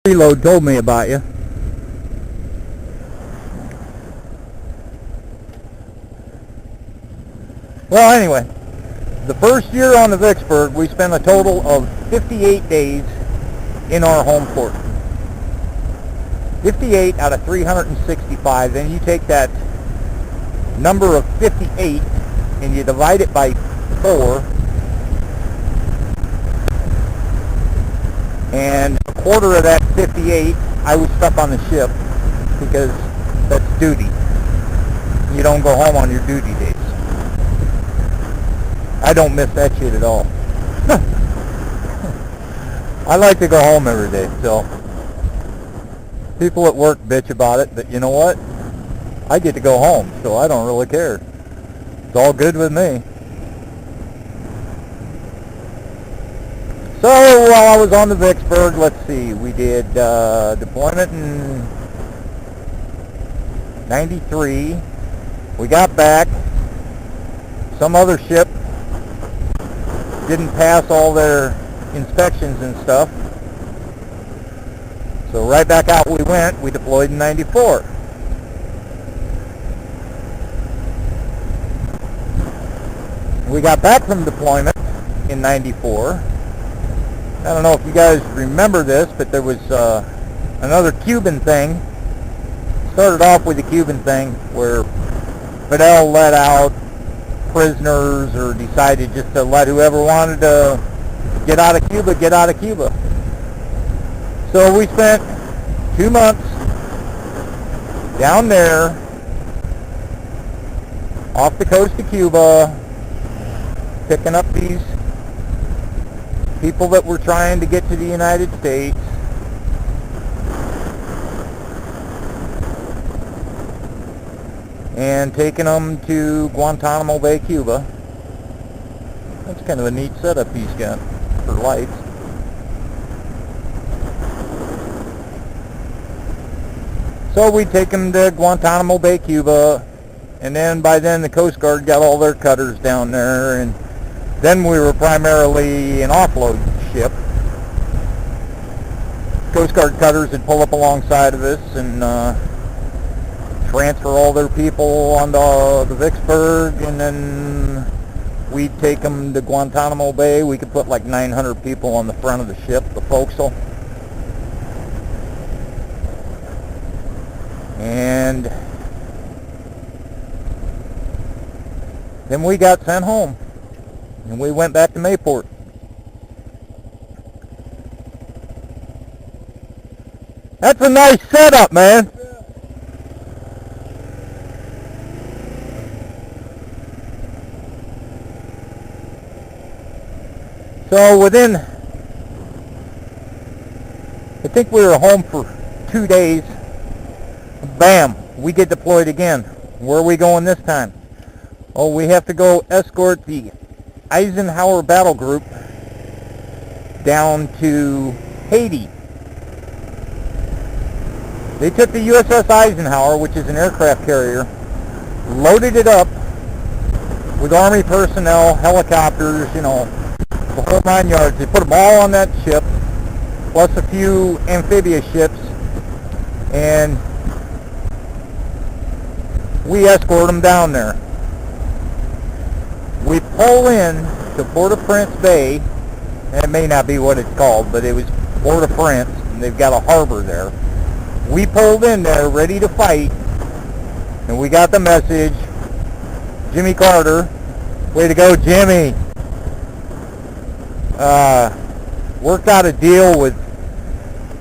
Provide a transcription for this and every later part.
Reload told me about you. Well, anyway, the first year on the Vicksburg, we spent a total of 58 days in our home port. 58 out of 365. Then you take that number of 58 and you divide it by 4, and a quarter of that 58 I was stuck on the ship because that's duty. You don't go home on your duty days. I don't miss that shit at all. I like to go home every day, so people at work bitch about it, but you know what? I get to go home, so I don't really care. It's all good with me. So while I was on the Vicksburg, let's see, we did deployment in 93. We got back. Some other ship didn't pass all their inspections and stuff. So right back out we went. We deployed in 94. We got back from deployment in 94. I don't know if you guys remember this, but there was another Cuban thing. Started off with the Cuban thing where Fidel let out prisoners, or decided just to let whoever wanted to get out of Cuba, get out of Cuba. So we spent 2 months down there off the coast of Cuba, picking up these people that were trying to get to the United States. And taking them to Guantanamo Bay, Cuba. That's kind of a neat setup he's got for lights. So we take them to Guantanamo Bay, Cuba, and then by then the Coast Guard got all their cutters down there, and then we were primarily an offload ship. Coast Guard cutters would pull up alongside of us and transfer all their people onto the Vicksburg, and then we'd take them to Guantanamo Bay. We could put like 900 people on the front of the ship, the forecastle. And then we got sent home, and we went back to Mayport. That's a nice setup, man. So within, I think we were home for 2 days. Bam, we get deployed again. Where are we going this time? Oh, we have to go escort the Eisenhower Battle Group down to Haiti. They took the USS Eisenhower, which is an aircraft carrier, loaded it up with Army personnel, helicopters, you know, the whole 9 yards. They put them all on that ship, plus a few amphibious ships, and we escort them down there. We pull in to Port-au-Prince Bay, and it may not be what it's called, but it was Port-au-Prince, and they've got a harbor there. We pulled in there ready to fight, and we got the message, Jimmy Carter, way to go Jimmy, worked out a deal with,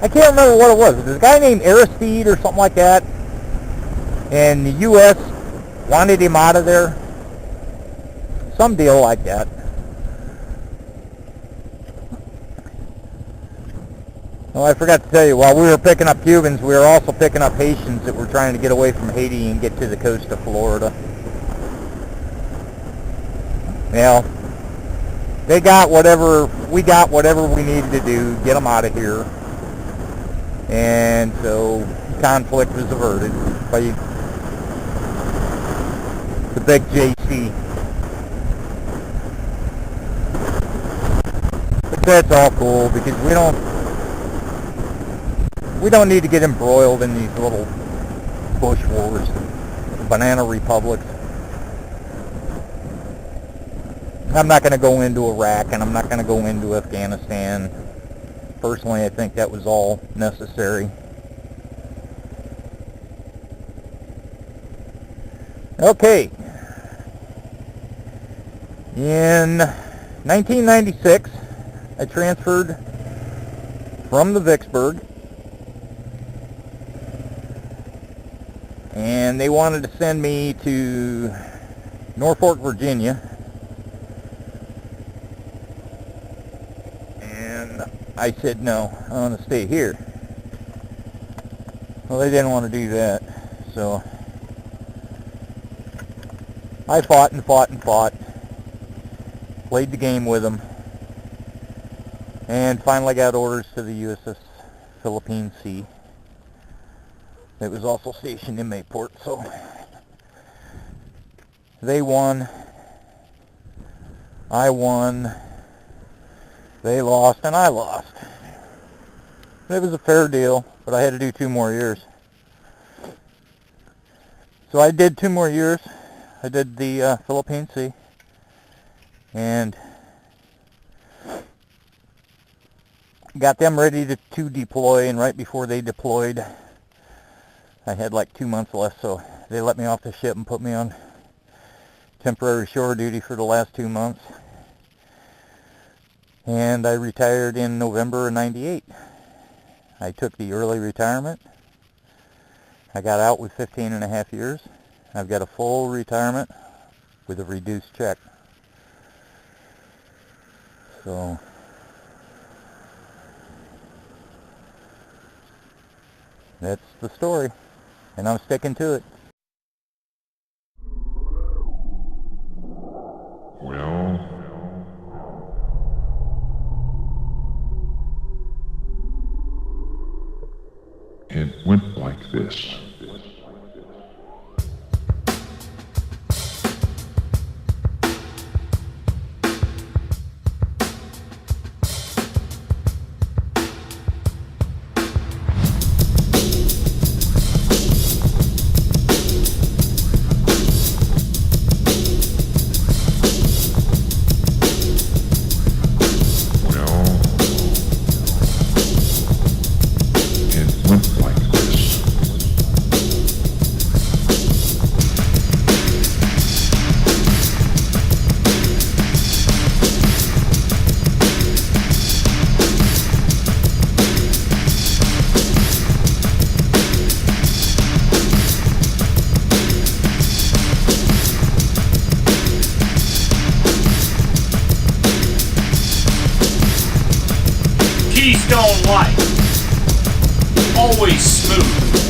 I can't remember what it was. It was a guy named Aristide or something like that, and the U.S. wanted him out of there. Some deal like that. Oh, I forgot to tell you, while we were picking up Cubans, we were also picking up Haitians that were trying to get away from Haiti and get to the coast of Florida. Well, they got whatever, we got whatever we needed to do, get them out of here. And so conflict was averted by the big JC. But that's all cool because we don't we don't need to get embroiled in these little bush wars, banana republics. I'm not going to go into Iraq, and I'm not going to go into Afghanistan. Personally, I think that was all necessary. Okay. In 1996, I transferred from the Vicksburg, and they wanted to send me to Norfolk, Virginia. And I said, no, I want to stay here. Well, they didn't want to do that, so I fought and fought and fought, played the game with them, and finally got orders to the USS Philippine Sea. It was also stationed in Mayport, so they won, I won, they lost, and I lost. It was a fair deal, but I had to do 2 more years. So I did 2 more years. I did the Philippine Sea, and got them ready to deploy, and right before they deployed, I had like 2 months left, so they let me off the ship and put me on temporary shore duty for the last 2 months. And I retired in November of '98. I took the early retirement. I got out with 15.5 years. I've got a full retirement with a reduced check. So that's the story, and I'm sticking to it. Well, it went like this. Keystone Light, always smooth.